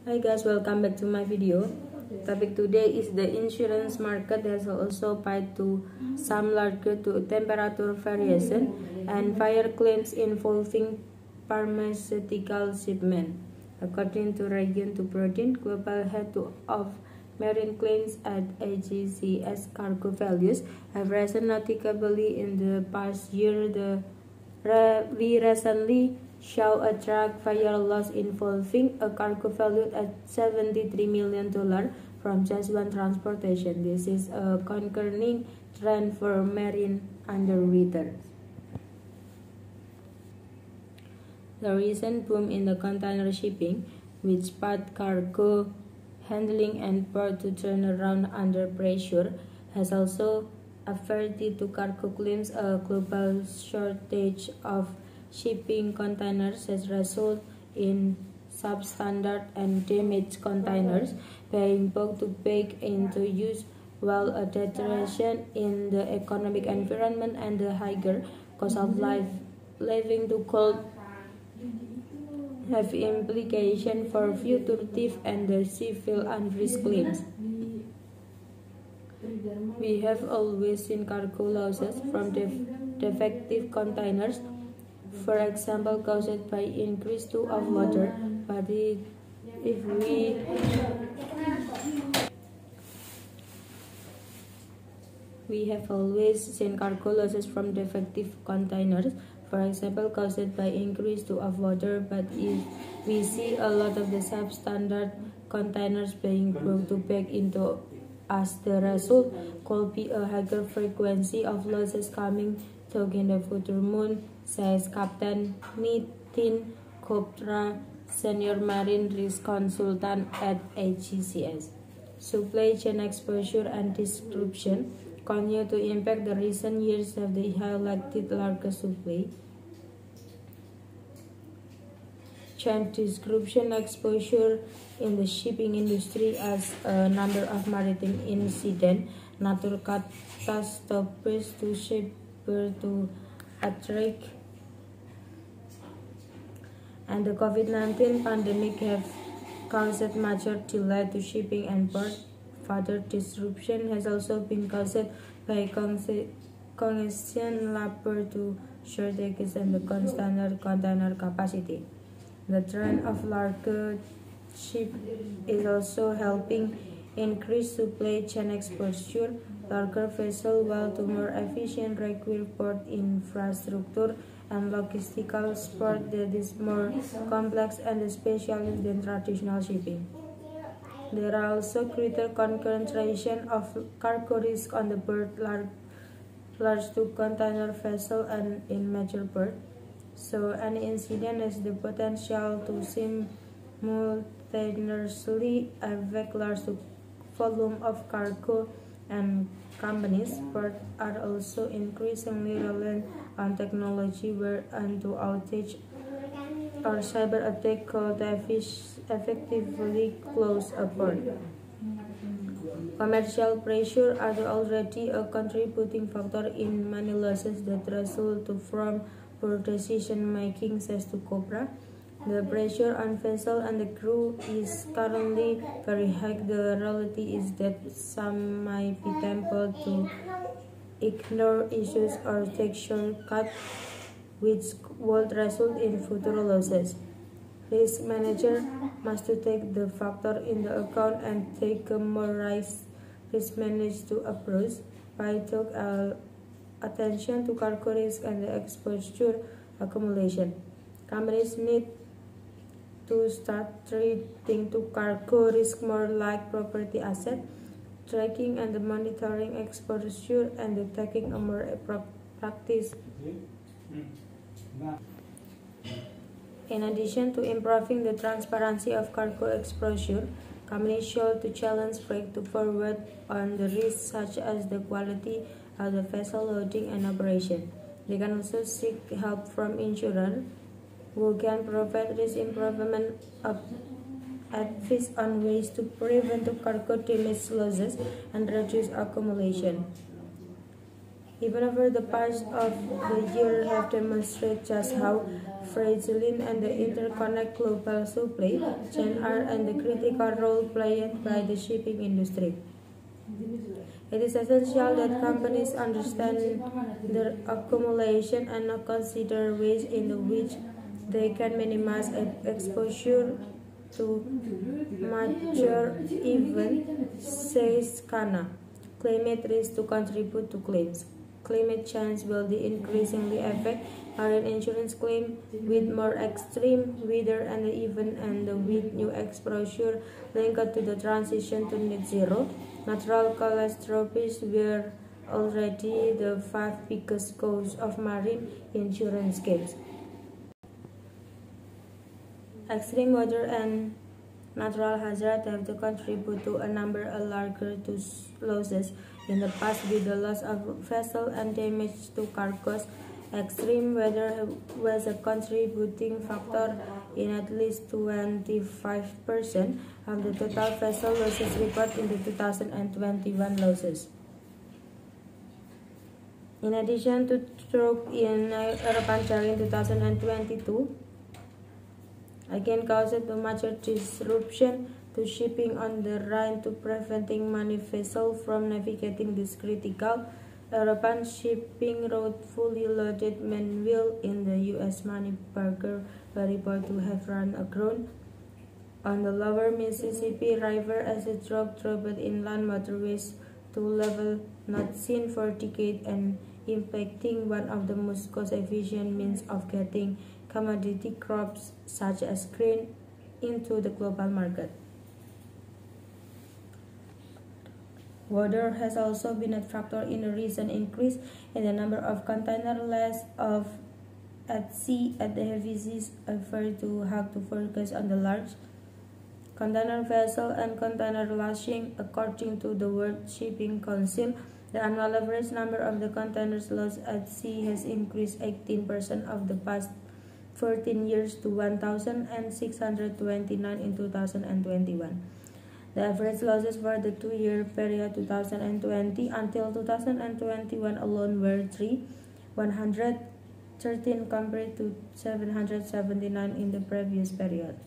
Hi guys, welcome back to my video. Topic today is the insurance market has also paid to some larger to temperature variation and fire claims involving pharmaceutical shipment. According to Region to Protein, global head of marine claims at AGCS cargo values have risen noticeably in the past year. We recently saw a truck fire loss involving a cargo valued at $73 million from just one transportation. This is a concerning trend for marine underwriters. The recent boom in the container shipping, which sparked cargo handling and port to turn around under pressure, has also averted to cargo claims. A global shortage of shipping containers has resulted in substandard and damaged containers being put back into use, while a deterioration in the economic environment and the higher cost of living to cold have implications for fugitive and the civil unrest claims. We have always seen cargo losses from defective containers, for example, caused by increased flow of water. But if we have always seen cargo losses from defective containers, for example, caused by increased flow of water. But if we see a lot of the substandard containers being brought back into, as the result could be a higher frequency of losses coming through in the future moon, says Captain Nitin Gupta, Senior Marine Risk Consultant at AGCS. Supply chain exposure and disruption continue to impact. The recent years have highlighted larger supply chain disruption exposure in the shipping industry as a number of maritime incidents, natural catastrophes to shipper to attract, and the COVID-19 pandemic have caused major delay to shipping and port. Further disruption has also been caused by congestion, labor to shortages, and the constant container capacity. The trend of larger ships is also helping increase supply chain exposure. Larger vessels, while to more efficient, require port infrastructure and logistical support that is more complex and specialized than traditional shipping. There are also greater concentration of cargo risk on the board large to container vessel and in major port. So any incident has the potential to simultaneously affect large volume of cargo, and companies ports are also increasingly reliant on technology where onto outage or cyber attack could effectively close a port. Commercial pressure are already a contributing factor in many losses that result from poor decision making, says to Cobra. The pressure on vessel and the crew is currently very high. The reality is that some might be tempted to ignore issues or take shortcuts, which would result in future losses. Risk manager must take the factor in the account and take a more risk managed approach by took attention to cargo risk and the exposure accumulation. Companies need to start treating to cargo risk more like property asset, tracking and monitoring exposure and taking a more practice. In addition to improving the transparency of cargo exposure, companies should to challenge freight to forward on the risks such as the quality of the vessel loading and operation. They can also seek help from insurers who can provide risk improvement advice on ways to prevent cargo damage losses and reduce accumulation. Even over the past of the year have demonstrated just how fragile and the interconnected global supply chain are and the critical role played by the shipping industry. It is essential that companies understand their accumulation and consider ways in which they can minimize exposure to major events, says Kana. Climate risk to contribute to claims. Climate change will increasingly affect marine insurance claims with more extreme weather and with new exposure linked to the transition to net zero. Natural catastrophes were already the 5 biggest causes of marine insurance claims. Extreme weather and natural hazards have contributed to a number of larger losses in the past, with the loss of vessels and damage to cargoes. Extreme weather was a contributing factor in at least 25% of the total vessel losses reported in the 2021 losses. In addition to stroke in European in 2022, again caused a major disruption to shipping on the Rhine to preventing many vessels from navigating this critical European shipping route. Fully loaded manual in the U.S. Money Parker were reported to have run aground on the lower Mississippi River as it dropped inland waterways to level not seen for decades and impacting one of the most cost-efficient means of getting commodity crops such as grain into the global market. Weather has also been a factor in the recent increase in the number of containers left at sea at the heavy seas, effort to have to focus on the large container vessel and container lashing. According to the World Shipping Council, the annual average number of the containers lost at sea has increased 18% of the past 14 years to 1,629 in 2021. The average losses for the 2-year period 2020 until 2021 alone were 113 compared to 779 in the previous period.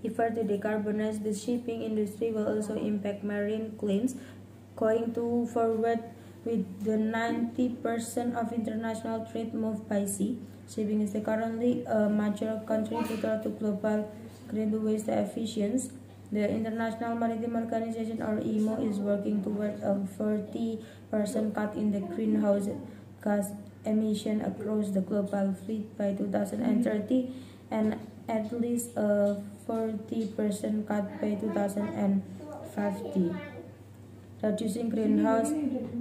Effort to decarbonize the shipping industry will also impact marine claims going forward. With the 90% of international trade moved by sea, shipping is currently a major contributor to global greenhouse waste efficiency. The International Maritime Organization, or IMO, is working toward a 40% cut in the greenhouse gas emission across the global fleet by 2030 and at least a 40% cut by 2050. Reducing greenhouse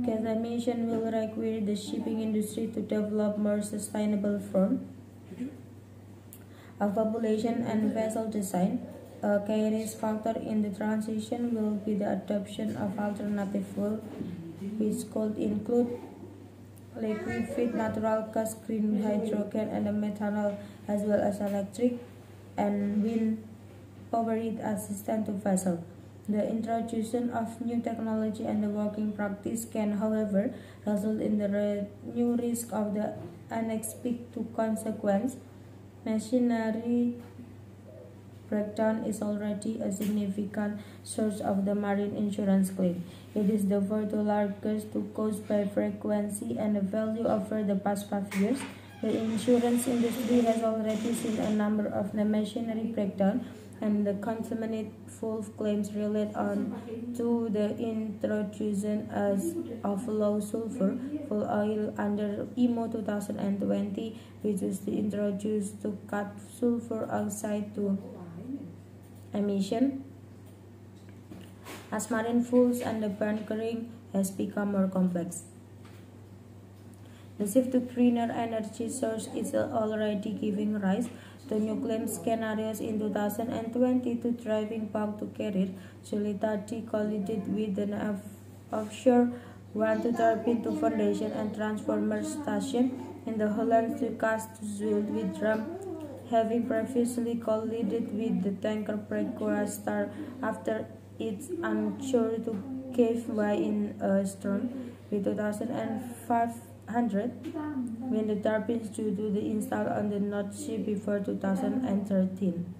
gas emission will require the shipping industry to develop more sustainable form of population and vessel design. A key risk factor in the transition will be the adoption of alternative fuel, which could include liquefied natural gas, green hydrogen, and methanol, as well as electric and wind-powered assistant to vessels. The introduction of new technology and the working practice can, however, result in the new risk of the unexpected consequence. Machinery breakdown is already a significant source of the marine insurance claim. It is the fourth largest cause by frequency and value over the past 5 years. The insurance industry has already seen a number of the machinery breakdown and the contaminated fuel claims related to the introduction of low sulfur fuel oil under IMO 2020, which is introduced to cut sulfur oxide to emission. As marine fuels and the bunkering has become more complex, the shift to greener energy source is already giving rise to new claim scenarios in 2020 to driving back to carrier utility collided with an offshore wind to turbine to foundation and transformer station in the Holland to cast with drum, having previously collided with the tanker fraudster after its unsure to give way in a storm with 2,500 when the turbines due to the installed on the North Sea before 2013.